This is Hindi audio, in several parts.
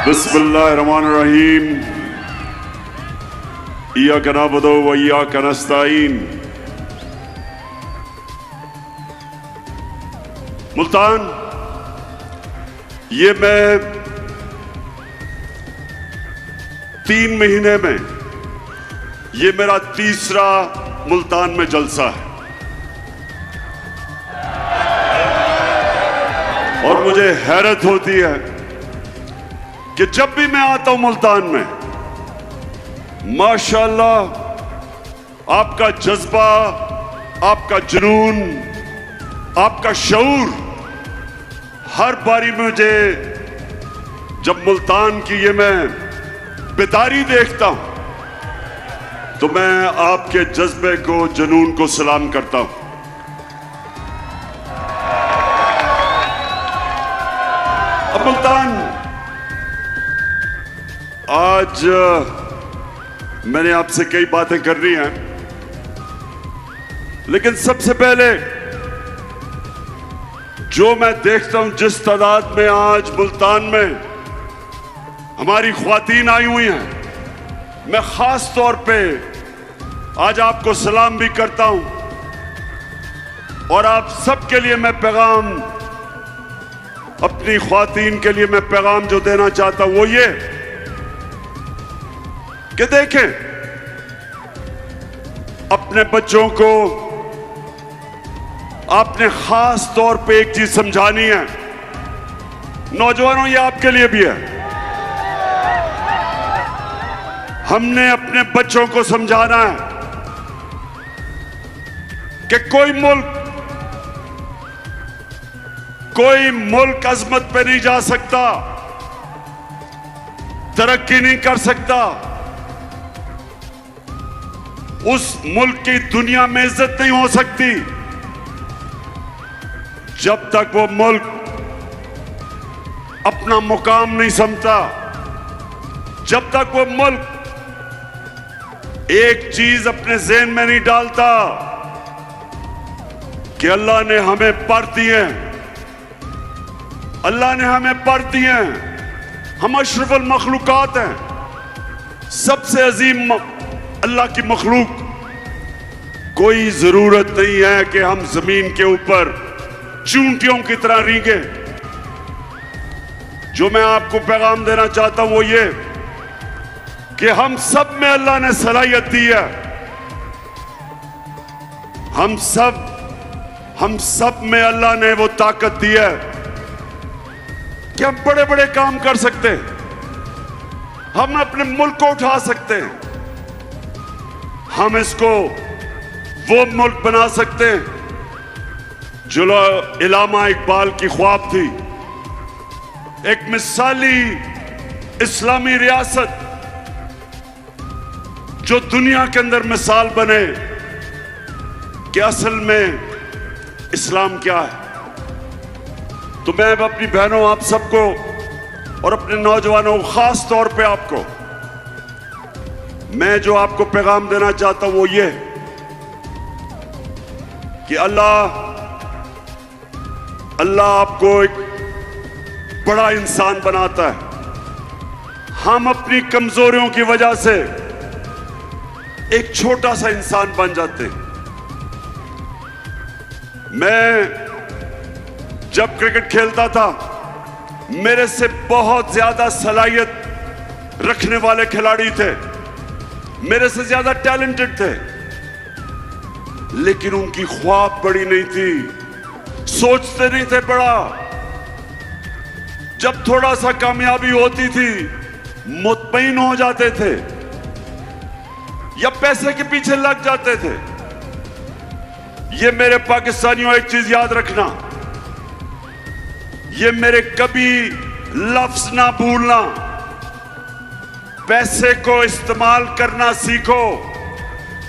बिस्मिल्लाहिर्रहमानिर्रहीम। इय्याका नअबुदु व इय्याका नस्तईन। मुल्तान, ये मैं 3 महीने में ये मेरा तीसरा मुल्तान में जलसा है और मुझे हैरत होती है कि जब भी मैं आता हूं मुल्तान में, माशाअल्लाह आपका जज्बा, आपका जुनून, आपका शऊर हर बारी मुझे, जब मुल्तान की ये मैं बेदारी देखता हूं तो मैं आपके जज्बे को, जुनून को सलाम करता हूं। अब मुल्तान, आज मैंने आपसे कई बातें करनी हैं, लेकिन सबसे पहले जो मैं देखता हूं जिस तादाद में आज मुल्तान में हमारी ख्वातीन आई हुई हैं, मैं खास तौर पे आज आपको सलाम भी करता हूं और आप सबके लिए मैं पैगाम, अपनी ख्वातीन के लिए मैं पैगाम जो देना चाहता हूं वो ये कि देखें, अपने बच्चों को आपने खास तौर पे एक चीज समझानी है। नौजवानों, ये आपके लिए भी है। हमने अपने बच्चों को समझाना है कि कोई मुल्क अजमत पे नहीं जा सकता, तरक्की नहीं कर सकता, उस मुल्क की दुनिया में इज्जत नहीं हो सकती जब तक वो मुल्क अपना मुकाम नहीं समझता, जब तक वो मुल्क एक चीज अपने ज़हन में नहीं डालता कि अल्लाह ने हमें पर दिए, अल्लाह ने हमें पर दिए, हम अशरफुल मखलूकात हैं, सबसे अजीम अल्लाह की मखलूक। कोई जरूरत नहीं है कि हम जमीन के ऊपर चूंटियों की तरह रींगे। जो मैं आपको पैगाम देना चाहता हूं वो ये कि हम सब में अल्लाह ने सलाहियत दी है, हम सब में अल्लाह ने वो ताकत दी है कि हम बड़े बड़े काम कर सकते हैं, हम अपने मुल्क को उठा सकते हैं, हम इसको वो मुल्क बना सकते हैं जो इलामा इकबाल की ख्वाब थी, एक मिसाली इस्लामी रियासत जो दुनिया के अंदर मिसाल बने कि असल में इस्लाम क्या है। तो मैं अपनी बहनों, आप सबको और अपने नौजवानों, खास तौर पे आपको, मैं जो आपको पैगाम देना चाहता हूं वो ये कि अल्लाह आपको एक बड़ा इंसान बनाता है। हम अपनी कमजोरियों की वजह से एक छोटा सा इंसान बन जाते हैं। मैं जब क्रिकेट खेलता था, मेरे से बहुत ज्यादा सलाहियत रखने वाले खिलाड़ी थे, मेरे से ज्यादा टैलेंटेड थे, लेकिन उनकी ख्वाब बड़ी नहीं थी, सोचते नहीं थे बड़ा। जब थोड़ा सा कामयाबी होती थी मुतमईन हो जाते थे या पैसे के पीछे लग जाते थे। ये मेरे पाकिस्तानियों, एक चीज याद रखना, ये मेरे कभी लफ्ज ना भूलना, पैसे को इस्तेमाल करना सीखो,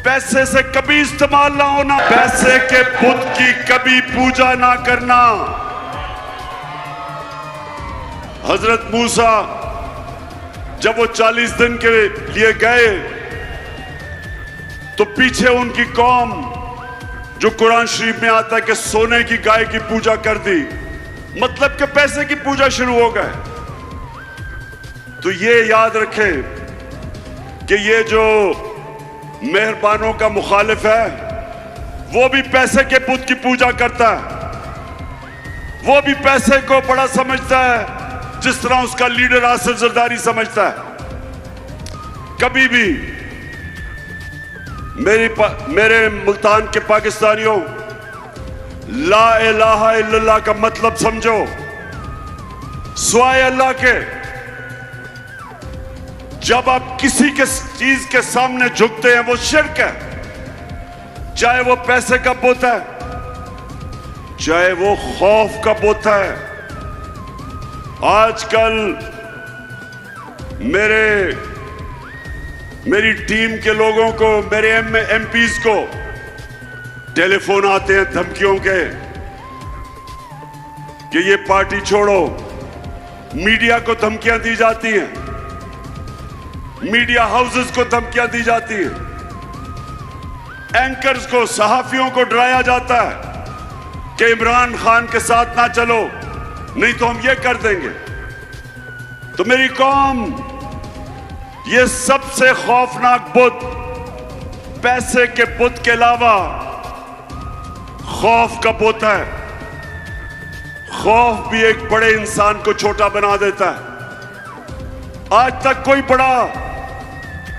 पैसे से कभी इस्तेमाल ना होना, पैसे के बुत की कभी पूजा ना करना। हजरत मूसा जब वो 40 दिन के लिए गए तो पीछे उनकी कौम, जो कुरान शरीफ में आता है कि सोने की गाय की पूजा कर दी, मतलब कि पैसे की पूजा शुरू हो गए। तो ये याद रखें कि ये जो मेहरबानों का मुखालिफ है वो भी पैसे के बुत की पूजा करता है, वो भी पैसे को बड़ा समझता है जिस तरह उसका लीडर आसिफ जरदारी समझता है। कभी भी मेरे मुल्तान के पाकिस्तानियों, ला इलाहा इल्लल्लाह का मतलब समझो। स्वाय अल्लाह के जब आप किसी के चीज के सामने झुकते हैं वो शिर्क है, चाहे वो पैसे का बुत है, चाहे वो खौफ का बुत है। आजकल मेरी टीम के लोगों को, मेरे एमपीज को टेलीफोन आते हैं धमकियों के कि ये पार्टी छोड़ो। मीडिया को धमकियां दी जाती हैं, मीडिया हाउसेस को धमकियां दी जाती हैं, एंकर्स को, सहाफियों को डराया जाता है कि इमरान खान के साथ ना चलो नहीं तो हम ये कर देंगे। तो मेरी कौम, ये सबसे खौफनाक बुत पैसे के बुत के अलावा खौफ का बुत है। खौफ भी एक बड़े इंसान को छोटा बना देता है। आज तक कोई बड़ा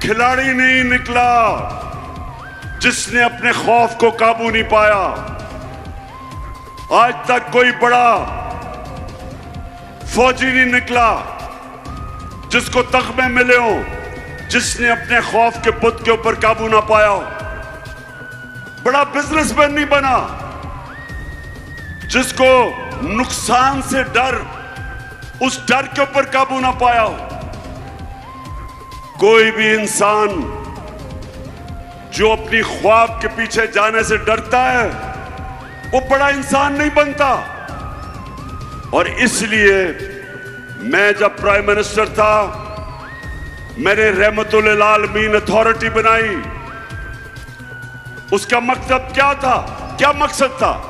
खिलाड़ी नहीं निकला जिसने अपने खौफ को काबू नहीं पाया। आज तक कोई बड़ा फौजी नहीं निकला जिसको तगमे मिले हो, जिसने अपने खौफ के बुत के ऊपर काबू ना पाया हो। बड़ा बिजनेसमैन नहीं बना जिसको नुकसान से डर, उस डर के ऊपर काबू ना पाया हो। कोई भी इंसान जो अपनी ख्वाब के पीछे जाने से डरता है वो बड़ा इंसान नहीं बनता। और इसलिए मैं जब प्राइम मिनिस्टर था, मैंने रहमतुल आलमीन अथॉरिटी बनाई। उसका मकसद क्या था? क्या मकसद था?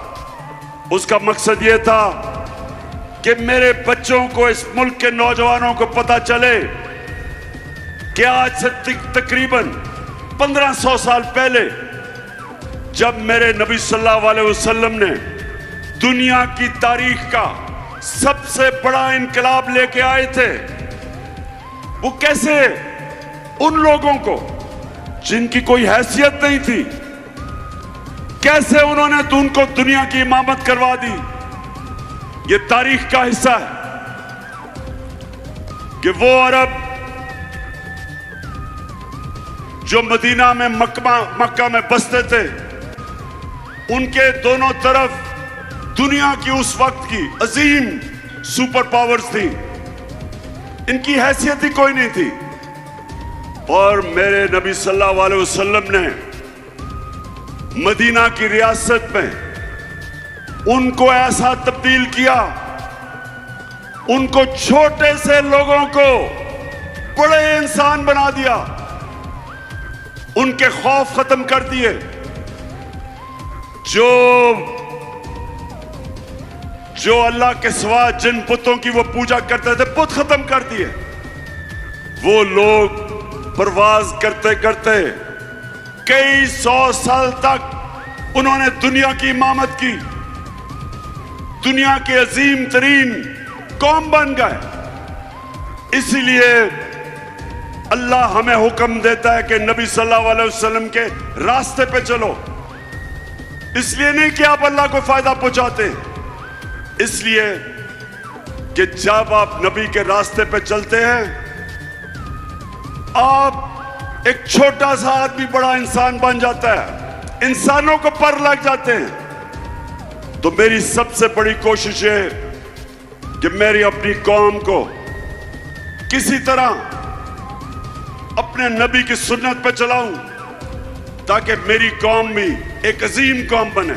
उसका मकसद यह था कि मेरे बच्चों को, इस मुल्क के नौजवानों को पता चले कि आज से तकरीबन 1500 साल पहले जब मेरे नबी सल्लल्लाहु अलैहि वसल्लम ने दुनिया की तारीख का सबसे बड़ा इनकलाब लेके आए थे, वो कैसे उन लोगों को जिनकी कोई हैसियत नहीं थी, कैसे उन्होंने उनको दुनिया की इमामत करवा दी। ये तारीख का हिस्सा है कि वो अरब जो मदीना में मक्का में बसते थे, उनके दोनों तरफ दुनिया की उस वक्त की अजीम सुपर पावर्स थी, इनकी हैसियत ही कोई नहीं थी। और मेरे नबी सल्लल्लाहु अलैहि वसल्लम ने मदीना की रियासत में उनको ऐसा तब्दील किया, उनको छोटे से लोगों को बड़े इंसान बना दिया, उनके खौफ खत्म कर दिए। जो अल्लाह के सिवा जिन बुतों की वो पूजा करते थे, बुत खत्म कर दिए। वो लोग परवाज करते करते कई 100 साल तक उन्होंने दुनिया की इमामत की, दुनिया के अजीम तरीन कौम बन गए। इसीलिए अल्लाह हमें हुक्म देता है कि नबी सल्लल्लाहु अलैहि वसल्लम के रास्ते पे चलो। इसलिए नहीं कि आप अल्लाह को फायदा पहुंचाते, इसलिए कि जब आप नबी के रास्ते पे चलते हैं, आप एक छोटा सा आदमी बड़ा इंसान बन जाता है, इंसानों को पर लग जाते हैं। तो मेरी सबसे बड़ी कोशिश है कि मेरी अपनी कौम को किसी तरह अपने नबी की सुन्नत पे चलाऊं, ताकि मेरी कौम भी एक अजीम कौम बने।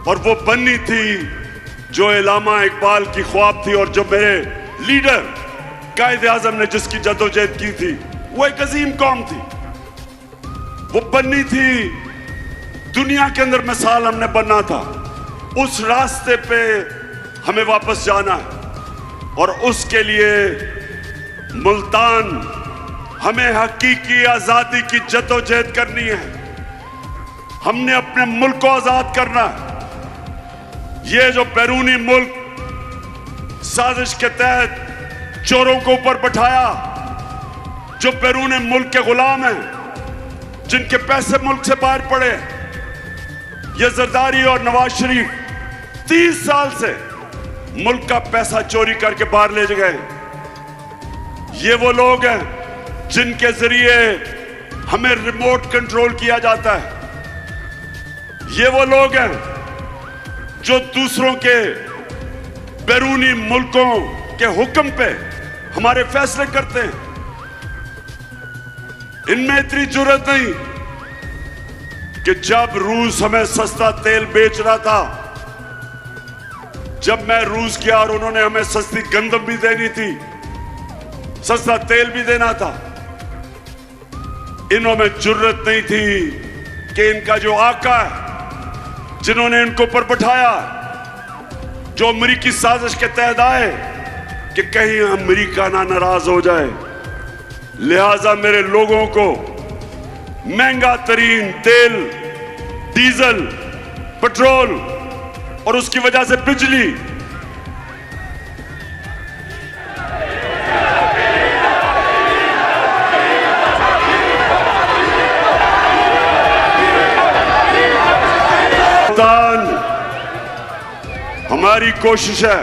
और वो बननी थी जो इलामा इकबाल की ख्वाब थी, और जो मेरे लीडर कायदे आजम ने जिसकी जदोजहद की थी, वो एक अजीम कौम थी। वो बननी थी, दुनिया के अंदर मिसाल हमने बनना था। उस रास्ते पे हमें वापस जाना है, और उसके लिए मुल्तान हमें हकीकी आजादी की जद्दोजहद करनी है। हमने अपने मुल्क को आजाद करना है। ये जो बैरूनी मुल्क साजिश के तहत चोरों को ऊपर बैठाया, जो बैरूनी मुल्क के गुलाम हैं, जिनके पैसे मुल्क से बाहर पड़े, ये जरदारी और नवाज शरीफ 30 साल से मुल्क का पैसा चोरी करके बाहर ले गए। ये वो लोग हैं जिनके जरिए हमें रिमोट कंट्रोल किया जाता है। ये वो लोग हैं जो दूसरों के बैरूनी मुल्कों के हुक्म पे हमारे फैसले करते हैं। इनमें इतनी जरूरत नहीं कि जब रूस हमें सस्ता तेल बेच रहा था, जब मैं रूस गया और उन्होंने हमें सस्ती गंदम भी देनी थी, सस्ता तेल भी देना था, इन्होंने जरूरत नहीं थी कि इनका जो आका है, जिन्होंने इनको ऊपर बैठाया, जो अमेरिकी साजिश के तहत आए कि कहीं अमेरिका ना नाराज हो जाए, लिहाजा मेरे लोगों को महंगा तरीन तेल, डीजल, पेट्रोल और उसकी वजह से बिजली, हमारी कोशिश है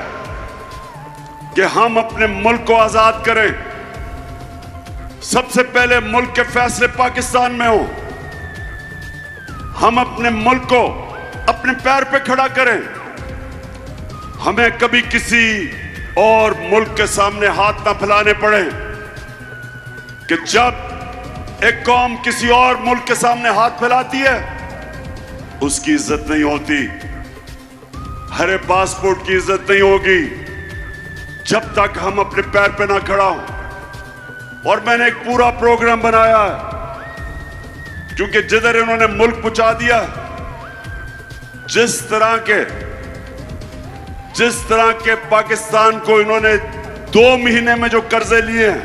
कि हम अपने मुल्क को आजाद करें। सबसे पहले मुल्क के फैसले पाकिस्तान में हो। हम अपने मुल्क को अपने पैर पे खड़ा करें। हमें कभी किसी और मुल्क के सामने हाथ ना फैलाने पड़े कि जब एक कौम किसी और मुल्क के सामने हाथ फैलाती है, उसकी इज्जत नहीं होती। हरे पासपोर्ट की इज्जत नहीं होगी जब तक हम अपने पैर पे ना खड़ा हो। और मैंने एक पूरा प्रोग्राम बनाया है, क्योंकि जिधर इन्होंने मुल्क पहुंचा दिया, जिस तरह के पाकिस्तान को इन्होंने 2 महीने में जो कर्जे लिए हैं,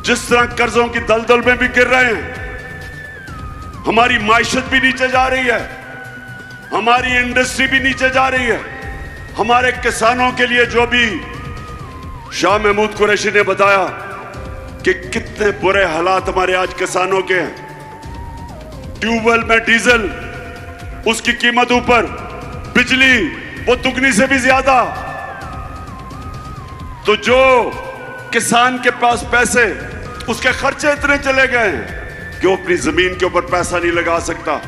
जिस तरह कर्जों की दलदल में भी गिर रहे हैं, हमारी माइशत भी नीचे जा रही है, हमारी इंडस्ट्री भी नीचे जा रही है। हमारे किसानों के लिए जो भी शाह महमूद कुरैशी ने बताया कि कितने बुरे हालात हमारे आज किसानों के हैं। ट्यूबवेल में डीजल, उसकी कीमत ऊपर, बिजली वो दुगनी से भी ज्यादा। तो जो किसान के पास पैसे, उसके खर्चे इतने चले गए हैं कि वो अपनी जमीन के ऊपर पैसा नहीं लगा सकता।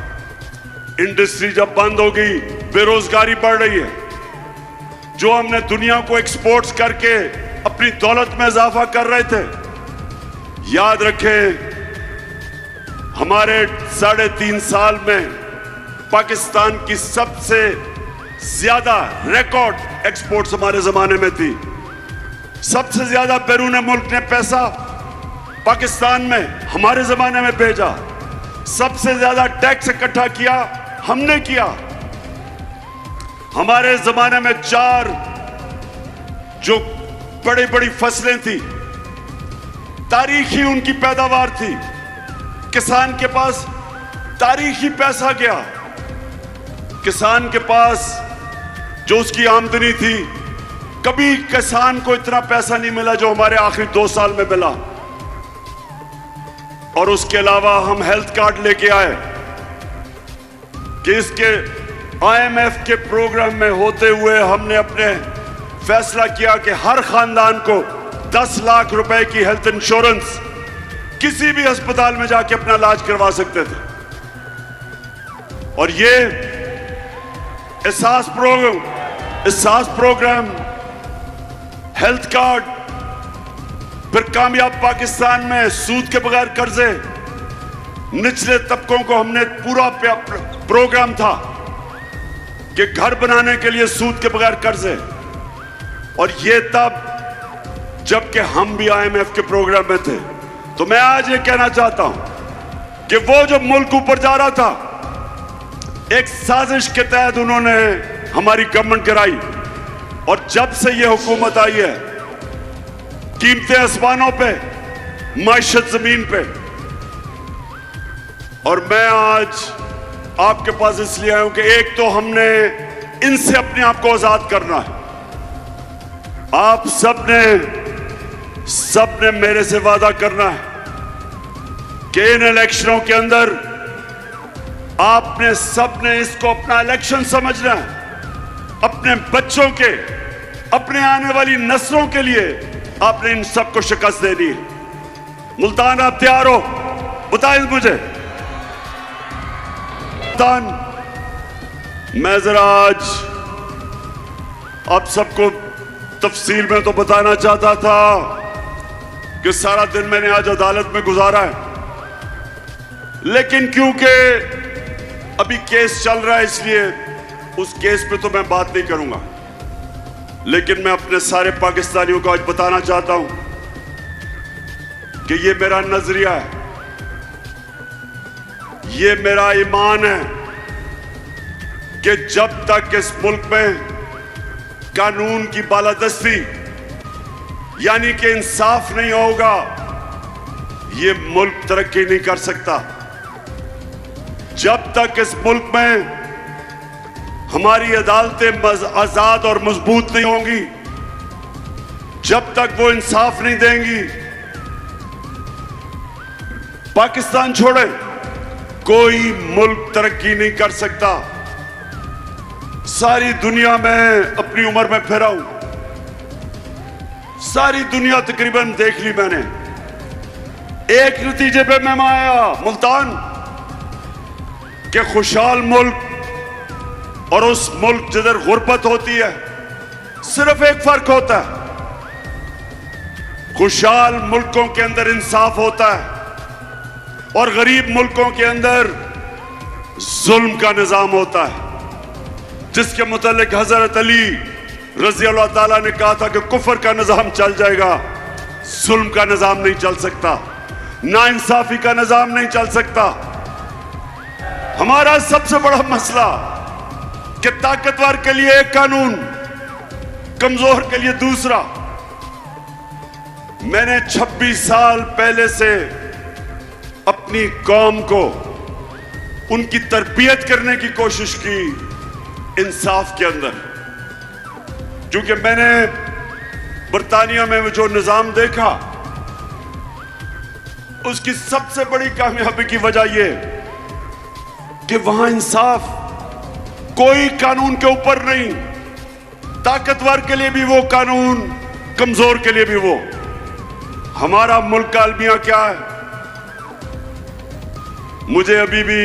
इंडस्ट्री जब बंद हो गई, बेरोजगारी बढ़ रही है। जो हमने दुनिया को एक्सपोर्ट्स करके अपनी दौलत में इजाफा कर रहे थे, याद रखें हमारे 3.5 साल में पाकिस्तान की सबसे ज्यादा रिकॉर्ड एक्सपोर्ट्स हमारे जमाने में थी। सबसे ज्यादा बैरून मुल्क ने पैसा पाकिस्तान में हमारे जमाने में भेजा। सबसे ज्यादा टैक्स इकट्ठा किया हमने किया। हमारे जमाने में 4 जो बड़ी बड़ी फसलें थी, तारीखी उनकी पैदावार थी। किसान के पास तारीखी पैसा गया। किसान के पास जो उसकी आमदनी थी, कभी किसान को इतना पैसा नहीं मिला जो हमारे आखिरी 2 साल में मिला। और उसके अलावा हम हेल्थ कार्ड लेके आए कि इसके IMF के प्रोग्राम में होते हुए हमने अपने फैसला किया कि हर खानदान को 10 लाख रुपए की हेल्थ इंश्योरेंस किसी भी अस्पताल में जाके अपना इलाज करवा सकते थे। और ये एहसास प्रोग्राम, हेल्थ कार्ड, फिर कामयाब पाकिस्तान में सूद के बगैर कर्जे, निचले तबकों को हमने पूरा प्रोग्राम था कि घर बनाने के लिए सूद के बगैर कर्जे। और ये तब जबकि हम भी IMF के प्रोग्राम में थे। तो मैं आज ये कहना चाहता हूं कि वो जो मुल्क ऊपर जा रहा था, एक साजिश के तहत उन्होंने हमारी गवर्नमेंट गिराई। और जब से ये हुकूमत आई है, कीमतें आसमानों पे, माइशत जमीन पे। और मैं आज आपके पास इसलिए आया हूं कि एक तो हमने इनसे अपने आप को आजाद करना है। आप सबने मेरे से वादा करना है कि इन इलेक्शनों के अंदर आपने सबने इसको अपना इलेक्शन समझना है, अपने बच्चों के, अपने आने वाली नस्लों के लिए आपने इन सबको शिकस्त देनी है। मुल्तान, आप तैयार हो? बताएं मुझे। मुल्तान, मैं जरा आज आप सबको तफसील में तो बताना चाहता था कि सारा दिन मैंने आज अदालत में गुजारा है, लेकिन क्योंकि अभी केस चल रहा है इसलिए उस केस पे तो मैं बात नहीं करूंगा। लेकिन मैं अपने सारे पाकिस्तानियों को आज बताना चाहता हूं कि ये मेरा नजरिया है, ये मेरा ईमान है कि जब तक इस मुल्क में कानून की बालादस्ती यानी कि इंसाफ नहीं होगा, ये मुल्क तरक्की नहीं कर सकता। जब तक इस मुल्क में हमारी अदालतें आजाद और मजबूत नहीं होंगी, जब तक वो इंसाफ नहीं देंगी, पाकिस्तान छोड़े कोई मुल्क तरक्की नहीं कर सकता। सारी दुनिया में अपनी उम्र में फिरा हूं, सारी दुनिया तकरीबन देख ली मैंने। एक नतीजे पे मैं आया मुल्तान के खुशहाल मुल्क और उस मुल्क जिधर गुर्बत होती है, सिर्फ एक फर्क होता है, खुशहाल मुल्कों के अंदर इंसाफ होता है और गरीब मुल्कों के अंदर जुल्म का निजाम होता है, जिसके मुतालिक हजरत अली रजी अल्लाह ताला ने कहा था कि कुफर का निजाम चल जाएगा, जुल्म का निजाम नहीं चल सकता, नाइंसाफी का निजाम नहीं चल सकता। हमारा सबसे बड़ा मसला कि ताकतवर के लिए एक कानून, कमजोर के लिए दूसरा। मैंने 26 साल पहले से अपनी कौम को उनकी तरबियत करने की कोशिश की इंसाफ के अंदर, क्योंकि मैंने बरतानिया में जो निजाम देखा उसकी सबसे बड़ी कामयाबी की वजह यह कि वहां इंसाफ कोई कानून के ऊपर नहीं, ताकतवर के लिए भी वो कानून, कमजोर के लिए भी वो। हमारा मुल्क का अलमिया क्या है? मुझे अभी भी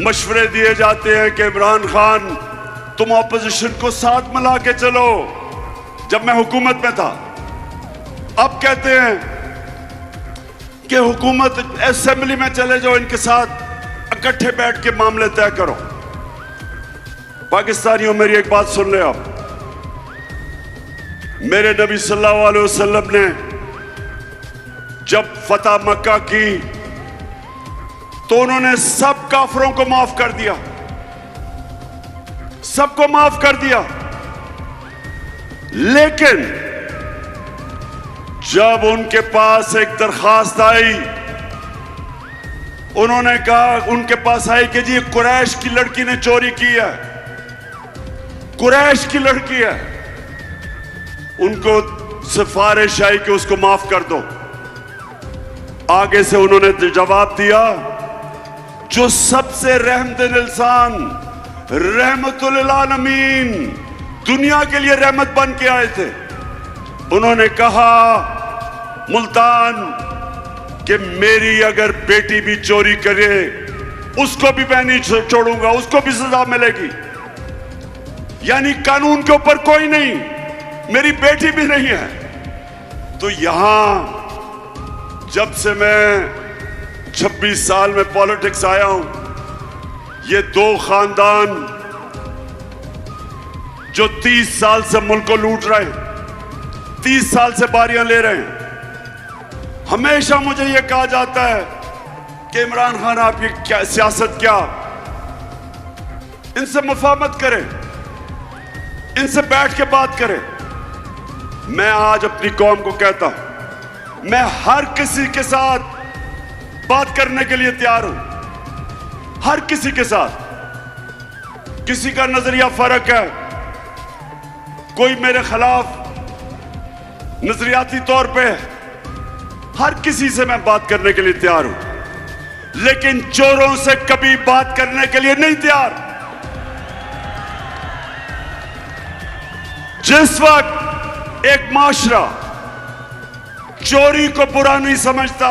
मशवरे दिए जाते हैं कि इमरान खान तुम ऑपोजिशन को साथ मिला के चलो। जब मैं हुकूमत में था, अब कहते हैं कि हुकूमत असेंबली में चले जाओ, इनके साथ इकट्ठे बैठ के मामले तय करो। पाकिस्तानियों, मेरी एक बात सुन ले आप। मेरे नबी सल्लल्लाहु अलैहि वसल्लम ने जब फतह मक्का की तो उन्होंने सब काफिरों को माफ कर दिया, सबको माफ कर दिया। लेकिन जब उनके पास एक दरखास्त आई, उन्होंने कहा, उनके पास आई कि जी कुरैश की लड़की ने चोरी की है, कुरैश की लड़की है, उनको सिफारिश आई कि उसको माफ कर दो। आगे से उन्होंने जवाब दिया, जो सबसे रहमतुल इंसान, रहमतुल आलमीन, दुनिया के लिए रहमत बन के आए थे, उन्होंने कहा मुल्तान कि मेरी अगर बेटी भी चोरी करे उसको भी मैं नहीं छोड़ूंगा, उसको भी सजा मिलेगी। यानी कानून के ऊपर कोई नहीं, मेरी बेटी भी नहीं है। तो यहां जब से मैं 26 साल में पॉलिटिक्स आया हूं, ये दो खानदान जो 30 साल से मुल्क को लूट रहे हैं, 30 साल से बारियां ले रहे हैं, हमेशा मुझे यह कहा जाता है कि इमरान खान आपकी क्या सियासत, क्या इनसे मुफाहमत करें, इनसे बैठ के बात करें। मैं आज अपनी कौम को कहता हूं, मैं हर किसी के साथ बात करने के लिए तैयार हूं, हर किसी के साथ। किसी का नजरिया फर्क है, कोई मेरे खिलाफ नजरियाती तौर पे, हर किसी से मैं बात करने के लिए तैयार हूं, लेकिन चोरों से कभी बात करने के लिए नहीं तैयार। जिस वक्त एक माशरा चोरी को बुरा नहीं समझता,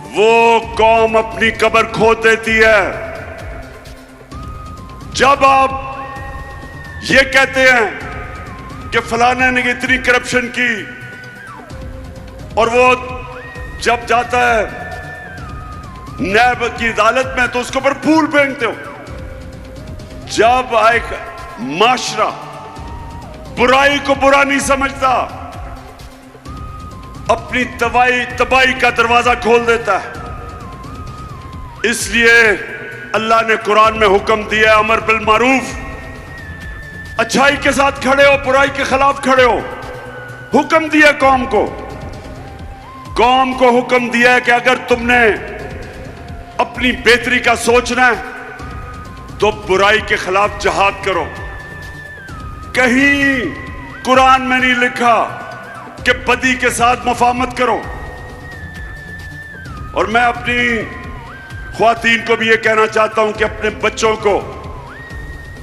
वो कौम अपनी कब्र खोद देती है। जब आप ये कहते हैं कि फलाने ने इतनी करप्शन की, और वो जब जाता है न्याय की अदालत में तो उसके ऊपर फूल फेंकते हो। जब एक माशरा बुराई को बुरा नहीं समझता, अपनी तबाही का दरवाजा खोल देता है। इसलिए अल्लाह ने कुरान में हुक्म दिया, अमर बिल मारूफ, अच्छाई के साथ खड़े हो, बुराई के खिलाफ खड़े हो। हुक्म दिया कौम को हुक्म दिया है कि अगर तुमने अपनी बेहतरी का सोचना है तो बुराई के खिलाफ जिहाद करो। कहीं कुरान में नहीं लिखा कि बदी के साथ मुफाहमत करो। और मैं अपनी ख्वातीन को भी ये कहना चाहता हूं कि अपने बच्चों को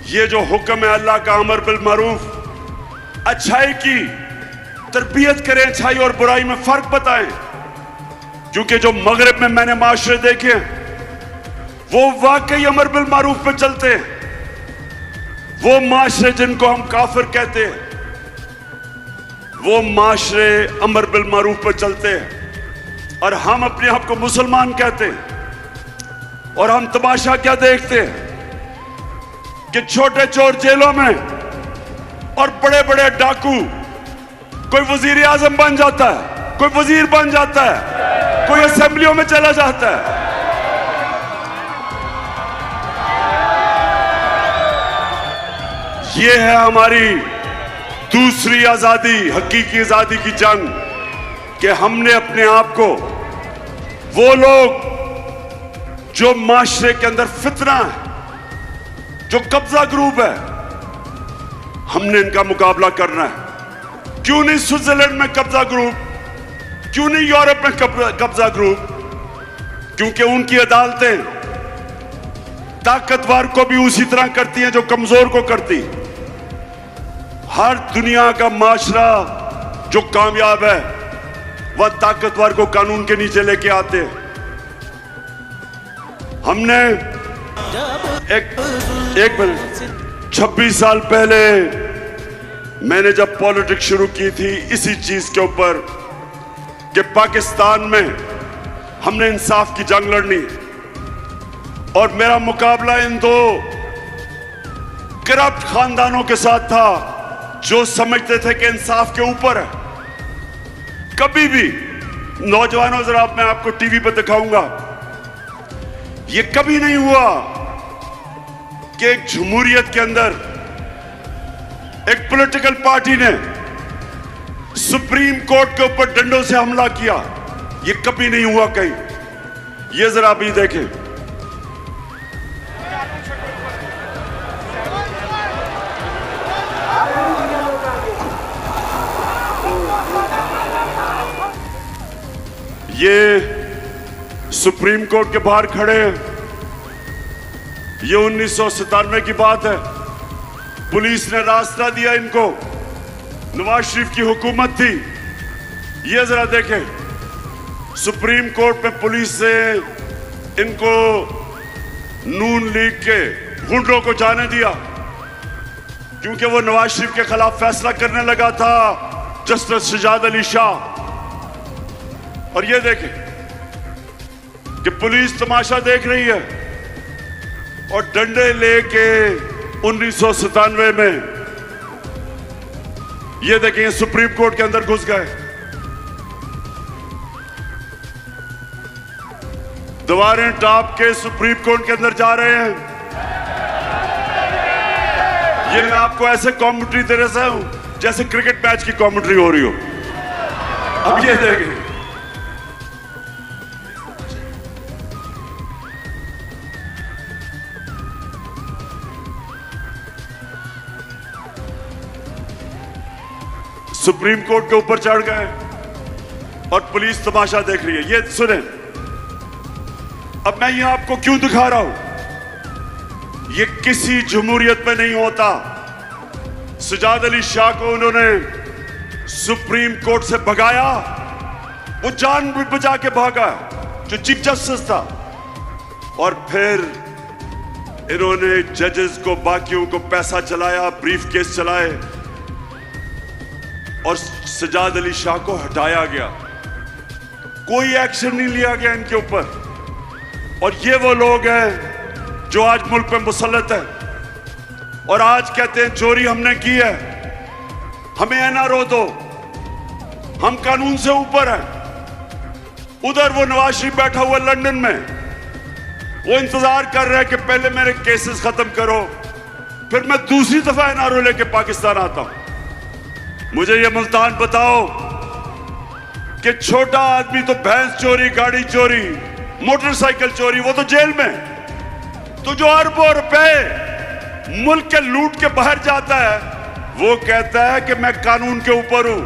ये जो हुक्म है अल्लाह का, अमर बिल मारूफ, अच्छाई की तरबियत करें, अच्छाई और बुराई में फर्क बताएं। क्योंकि जो मगरिब में मैंने माशरे देखे वो वाकई अमर बिल मारूफ पे चलते हैं। वो माशरे जिनको हम काफिर कहते हैं, वो माशरे अमर बिल मारूफ पे चलते हैं, और हम अपने आप को मुसलमान कहते हैं। और हम तमाशा क्या देखते हैं कि छोटे चोर जेलों में और बड़े बड़े डाकू, कोई वजीर आजम बन जाता है, कोई वजीर बन जाता है, कोई असेंबलियों में चला जाता है। ये है हमारी दूसरी आजादी, हकीकी आजादी की जंग, कि हमने अपने आप को, वो लोग जो माशरे के अंदर फितना है, जो कब्जा ग्रुप है, हमने इनका मुकाबला करना है। क्यों नहीं स्विट्जरलैंड में कब्जा ग्रुप, क्यों नहीं यूरोप में कब्जा ग्रुप? क्योंकि उनकी अदालतें ताकतवर को भी उसी तरह करती हैं जो कमजोर को करती। हर दुनिया का माशरा जो कामयाब है वह ताकतवर को कानून के नीचे लेके आते हैं। हमने एक मिनट, 26 साल पहले मैंने जब पॉलिटिक्स शुरू की थी इसी चीज के ऊपर कि पाकिस्तान में हमने इंसाफ की जंग लड़नी, और मेरा मुकाबला इन दो करप्ट खानदानों के साथ था जो समझते थे कि इंसाफ के ऊपर है। कभी भी, नौजवानों जरा मैं आपको टीवी पर दिखाऊंगा, ये कभी नहीं हुआ कि एक जमहूरियत के अंदर एक पॉलिटिकल पार्टी ने सुप्रीम कोर्ट के ऊपर डंडों से हमला किया। ये कभी नहीं हुआ कहीं। ये जरा भी देखें, ये सुप्रीम कोर्ट के बाहर खड़े हैं। ये 1997 की बात है। पुलिस ने रास्ता दिया इनको, नवाज शरीफ की हुकूमत थी। ये जरा देखें, सुप्रीम कोर्ट में पुलिस से इनको नून लीग के गुंडों को जाने दिया, क्योंकि वो नवाज शरीफ के खिलाफ फैसला करने लगा था जस्टिस शहजाद अली शाह। और ये देखें कि पुलिस तमाशा देख रही है और डंडे लेके 1997 में ये देखें सुप्रीम कोर्ट के अंदर घुस गए। दीवारें टाप के सुप्रीम कोर्ट के अंदर जा रहे हैं। ये मैं आपको ऐसे कॉमेंट्री दे रहा हूं जैसे क्रिकेट मैच की कमेंट्री हो रही हो। अब ये देखें, सुप्रीम कोर्ट के ऊपर चढ़ गए और पुलिस तमाशा देख रही है। ये सुने, अब मैं ये आपको क्यों दिखा रहा हूं, ये किसी जमहूरियत में नहीं होता। सजाद अली शाह को उन्होंने सुप्रीम कोर्ट से भगाया, वो जान भी बचा के भागा, जो चीफ जस्टिस था, और फिर इन्होंने जजेस को, बाकियों को पैसा चलाया, ब्रीफ केस चलाए और सजाद अली शाह को हटाया गया। कोई एक्शन नहीं लिया गया इनके ऊपर। और ये वो लोग हैं जो आज मुल्क पे मुसल्लत है और आज कहते हैं चोरी हमने की है, हमें एनआरओ दो, हम कानून से ऊपर हैं। उधर वो नवाज शरीफ बैठा हुआ लंदन में, वो इंतजार कर रहा है कि पहले मेरे केसेस खत्म करो, फिर मैं दूसरी दफा एनआरओ लेके पाकिस्तान आता हूं। मुझे ये मुल्तान बताओ कि छोटा आदमी तो भैंस चोरी, गाड़ी चोरी, मोटरसाइकिल चोरी, वो तो जेल में। तो जो अरबों रुपए मुल्क के लूट के बाहर जाता है, वो कहता है कि मैं कानून के ऊपर हूं।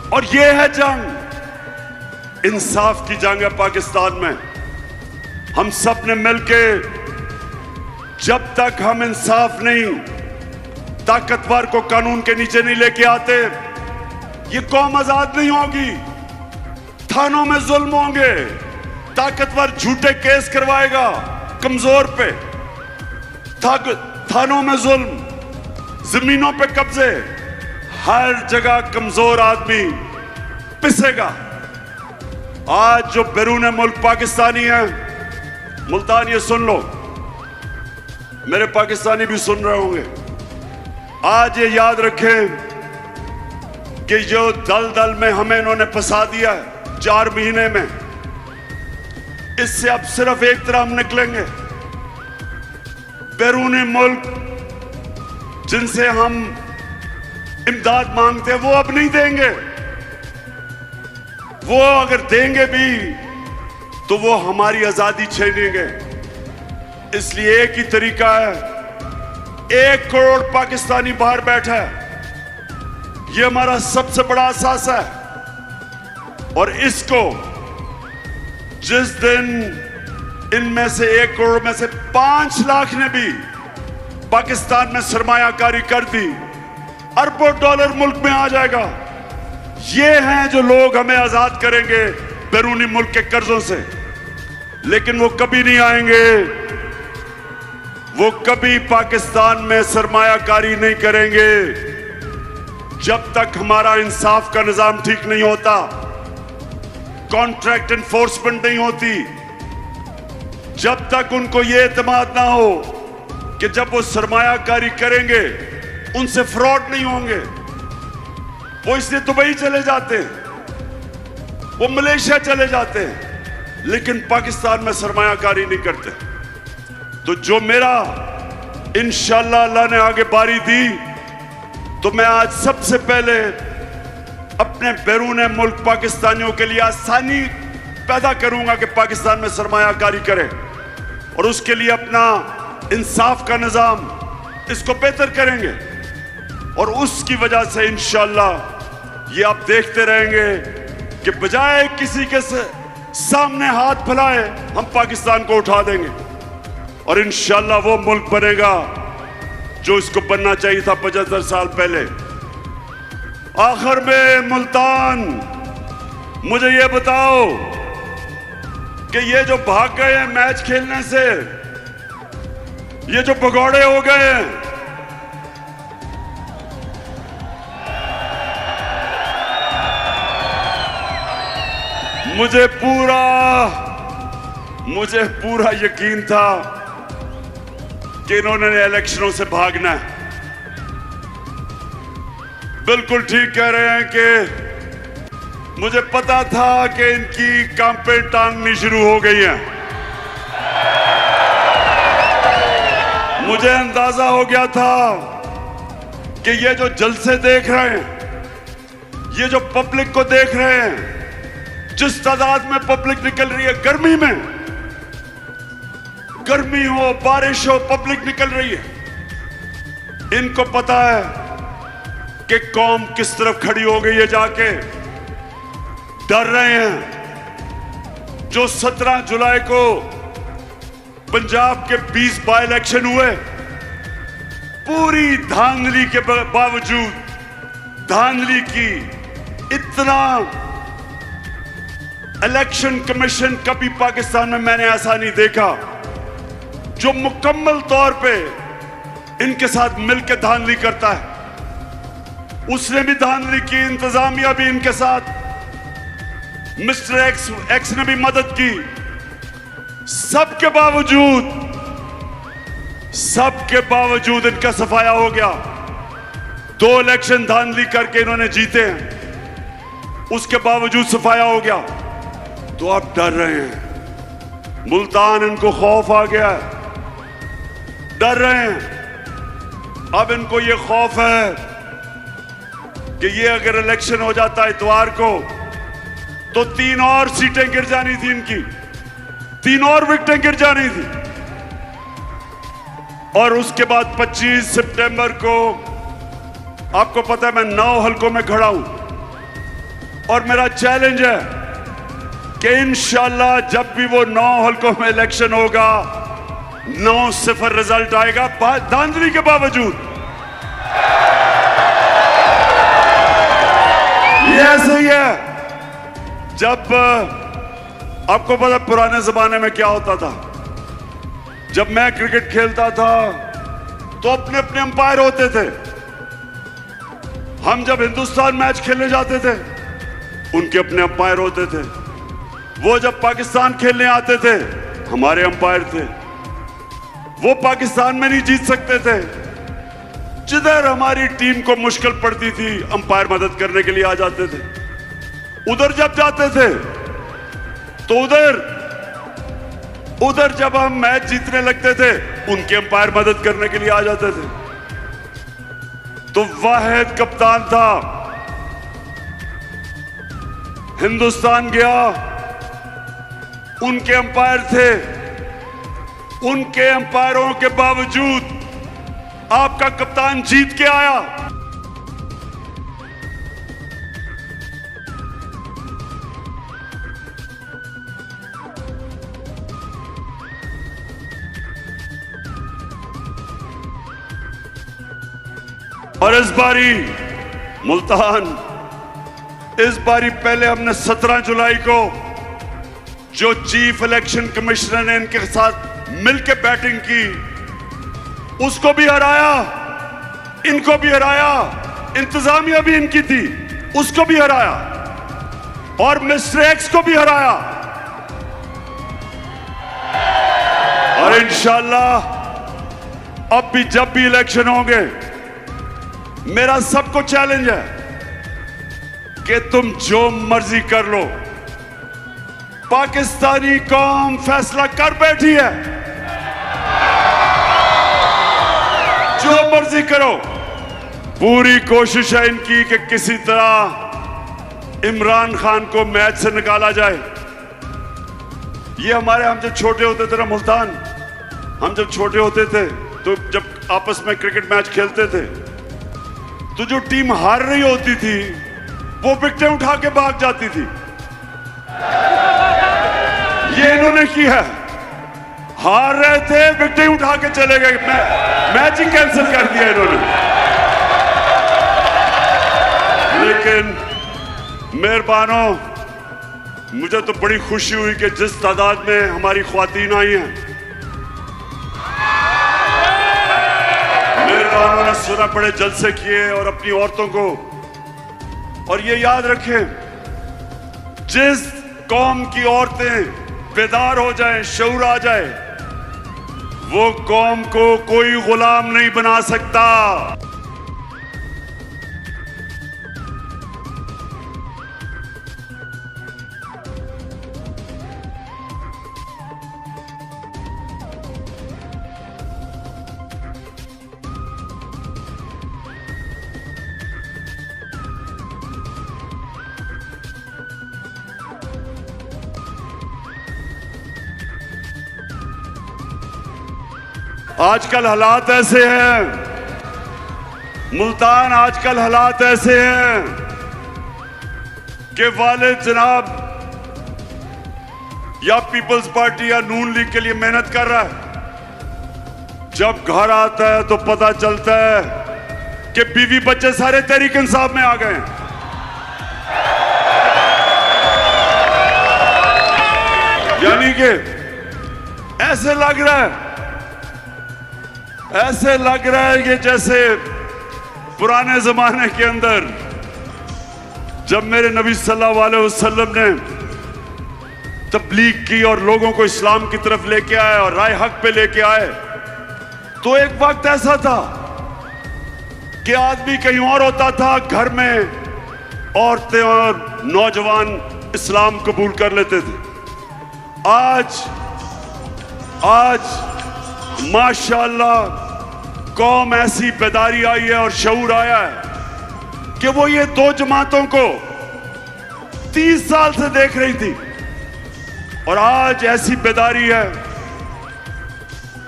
और ये है जंग, इंसाफ की जंग है पाकिस्तान में। हम सब ने मिलके, जब तक हम इंसाफ नहीं, ताकतवर को कानून के नीचे नहीं लेके आते, ये कौम आजाद नहीं होगी। थानों में जुल्म होंगे, ताकतवर झूठे केस करवाएगा कमजोर पे, थानों में जुल्म, जमीनों पे कब्जे, हर जगह कमजोर आदमी पिसेगा। आज जो बैरून मुल्क पाकिस्तानी है, मुल्तान ये सुन लो, मेरे पाकिस्तानी भी सुन रहे होंगे, आज ये याद रखें कि जो दलदल में हमें इन्होंने फंसा दिया है 4 महीने में, इससे अब सिर्फ एक तरह हम निकलेंगे। बैरूनी मुल्क जिनसे हम इमदाद मांगते हैं, वो अब नहीं देंगे। वो अगर देंगे भी तो वो हमारी आजादी छीनेंगे। इसलिए एक ही तरीका है, 1 करोड़ पाकिस्तानी बाहर बैठा है, ये हमारा सबसे बड़ा असास है। और इसको जिस दिन इनमें से 1 करोड़ में से 5 लाख ने भी पाकिस्तान में सरमायाकारी कर दी, अरबों डॉलर मुल्क में आ जाएगा। ये हैं जो लोग हमें आजाद करेंगे बैरूनी मुल्क के कर्जों से। लेकिन वो कभी नहीं आएंगे, वो कभी पाकिस्तान में सरमायाकारी नहीं करेंगे जब तक हमारा इंसाफ का निजाम ठीक नहीं होता, कॉन्ट्रैक्ट एनफोर्समेंट नहीं होती, जब तक उनको ये एतमाद ना हो कि जब वो सरमायाकारी करेंगे उनसे फ्रॉड नहीं होंगे। वो इसलिए दुबई चले जाते हैं, वो मलेशिया चले जाते हैं, लेकिन पाकिस्तान में सरमायाकारी नहीं करते। तो जो मेरा इंशाअल्लाह अल्लाह ने आगे बारी दी, तो मैं आज सबसे पहले अपने बैरून मुल्क पाकिस्तानियों के लिए आसानी पैदा करूंगा कि पाकिस्तान में सरमायाकारी करें, और उसके लिए अपना इंसाफ का निजाम इसको बेहतर करेंगे। और उसकी वजह से इंशाअल्लाह ये आप देखते रहेंगे कि बजाय किसी के सामने हाथ फैलाए, हम पाकिस्तान को उठा देंगे और इंशाअल्लाह वो मुल्क बनेगा जो इसको बनना चाहिए था 75 साल पहले। आखिर में मुल्तान, मुझे ये बताओ कि ये जो भाग गए हैं मैच खेलने से, ये जो भगौड़े हो गए हैं, मुझे पूरा यकीन था कि इन्होंने इलेक्शनों से भागना है। बिल्कुल ठीक कह रहे हैं कि मुझे पता था कि इनकी कांपें टांगनी शुरू हो गई हैं। मुझे अंदाजा हो गया था कि ये जो जलसे देख रहे हैं, ये जो पब्लिक को देख रहे हैं, जिस तादाद में पब्लिक निकल रही है, गर्मी में, गर्मी हो बारिश हो, पब्लिक निकल रही है, इनको पता है कि कौम किस तरफ खड़ी हो गई है, जाके डर रहे हैं। जो 17 जुलाई को पंजाब के 20 बाई इलेक्शन हुए, पूरी धांधली के बावजूद, धांधली की, इतना इलेक्शन कमीशन कभी पाकिस्तान में मैंने ऐसा नहीं देखा जो मुकम्मल तौर पे इनके साथ मिलकर धांधली करता है। उसने भी धांधली की, इंतजामिया भी इनके साथ, मिस्टर एक्स ने भी मदद की। सबके बावजूद इनका सफाया हो गया। 2 इलेक्शन धांधली करके इन्होंने जीते हैं, उसके बावजूद सफाया हो गया। तो आप डर रहे हैं, मुल्तान इनको खौफ आ गया है, डर रहे हैं। अब इनको ये खौफ है कि ये अगर इलेक्शन हो जाता है इतवार को, तो 3 और सीटें गिर जानी थी इनकी, 3 और विकेटें गिर जानी थी। और उसके बाद 25 सितंबर को, आपको पता है मैं 9 हलकों में खड़ा हूं, और मेरा चैलेंज है कि इंशाल्लाह जब भी वो 9 हलकों में इलेक्शन होगा, 9-0 रिजल्ट आएगा, धांधली के बावजूद। ये ऐसे ही है। जब आपको पता पुराने जमाने में क्या होता था, जब मैं क्रिकेट खेलता था तो अपने अपने अंपायर होते थे। हम जब हिंदुस्तान मैच खेलने जाते थे, उनके अपने अंपायर होते थे। वो जब पाकिस्तान खेलने आते थे, हमारे अंपायर थे। वो पाकिस्तान में नहीं जीत सकते थे, जिधर हमारी टीम को मुश्किल पड़ती थी, अंपायर मदद करने के लिए आ जाते थे। उधर जब जाते थे तो उधर जब हम मैच जीतने लगते थे, उनके अंपायर मदद करने के लिए आ जाते थे। तो वाहिद कप्तान था, हिंदुस्तान गया, उनके अंपायर थे, उनके अंपायरों के बावजूद आपका कप्तान जीत के आया। और इस बारी मुल्तान, इस बारी पहले हमने 17 जुलाई को जो चीफ इलेक्शन कमिश्नर ने इनके साथ मिलकर बैटिंग की, उसको भी हराया, इनको भी हराया, इंतजामिया भी इनकी थी, उसको भी हराया, और मिस्टर एक्स को भी हराया। और इंशाल्लाह अब भी जब भी इलेक्शन होंगे, मेरा सबको चैलेंज है कि तुम जो मर्जी कर लो, पाकिस्तानी कौम फैसला कर बैठी है। जो मर्जी करो, पूरी कोशिश है इनकी कि किसी तरह इमरान खान को मैच से निकाला जाए। ये हम जब छोटे होते थे ना मुल्तान, हम जब छोटे होते थे तो जब आपस में क्रिकेट मैच खेलते थे, तो जो टीम हार रही होती थी वो विकेटें उठा के भाग जाती थी। ये इन्होंने किया, हार रहे थे, विकेटें उठा के चले गए, मैच ही कैंसिल कर दिया इन्होंने। लेकिन मेहरबानों, मुझे तो बड़ी खुशी हुई कि जिस तादाद में हमारी ख्वातीन आई हैं, मेहरबानों ने सुना बड़े जलसे किए और अपनी औरतों को। और ये याद रखें, जिस कौम की औरतें बेदार हो जाएं, शऊर आ जाए, वो कौम को कोई गुलाम नहीं बना सकता। आजकल हालात ऐसे हैं, मुल्तान आजकल हालात ऐसे हैं कि वालिद जनाब या पीपल्स पार्टी या नून लीग के लिए मेहनत कर रहा है, जब घर आता है तो पता चलता है कि बीवी बच्चे सारे तहरीक इंसाफ में आ गए हैं। यानी कि ऐसे लग रहा है कि जैसे पुराने जमाने के अंदर जब मेरे नबी सल्लल्लाहु अलैहि वसल्लम ने तबलीग की और लोगों को इस्लाम की तरफ लेके आए और राय हक पे लेके आए, तो एक वक्त ऐसा था कि आदमी कहीं और होता था, घर में औरतें और नौजवान इस्लाम कबूल कर लेते थे। आज माशाअल्लाह कौम ऐसी बेदारी आई है और शऊर आया है कि वो ये दो जमातों को 30 साल से देख रही थी, और आज ऐसी बेदारी है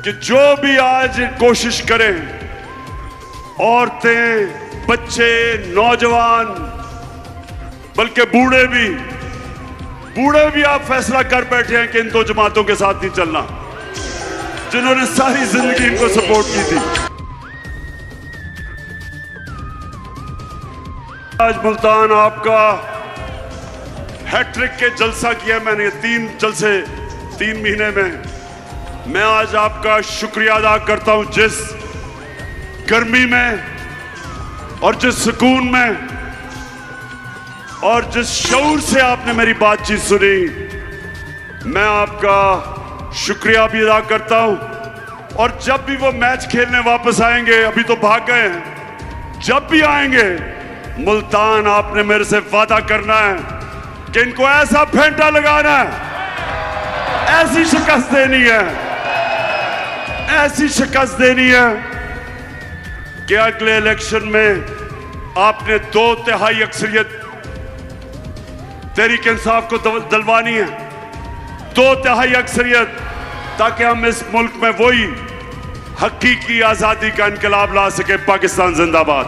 कि जो भी आज कोशिश करें, औरतें, बच्चे, नौजवान, बल्कि बूढ़े भी आप फैसला कर बैठे हैं कि इन दो जमातों के साथ नहीं चलना, जिन्होंने सारी जिंदगी इनको सपोर्ट की थी। आज मुल्तान आपका हैट्रिक के जलसा किया मैंने, 3 जलसे 3 महीने में। मैं आज आपका शुक्रिया अदा करता हूं, जिस गर्मी में और जिस सुकून में और जिस शऊर से आपने मेरी बातचीत सुनी, मैं आपका शुक्रिया भी अदा करता हूं। और जब भी वो मैच खेलने वापस आएंगे, अभी तो भाग गए हैं, जब भी आएंगे मुल्तान आपने मेरे से वादा करना है कि इनको ऐसा फेंटा लगाना है, ऐसी शिकस्त देनी है, ऐसी शिकस्त देनी है कि अगले इलेक्शन में आपने 2/3 अक्सरियत तहरीक इंसाफ को दिलवानी है, 2/3 अक्सरियत, ताकि हम इस मुल्क में वही हकीकी आजादी का इनकलाब ला सके। पाकिस्तान जिंदाबाद।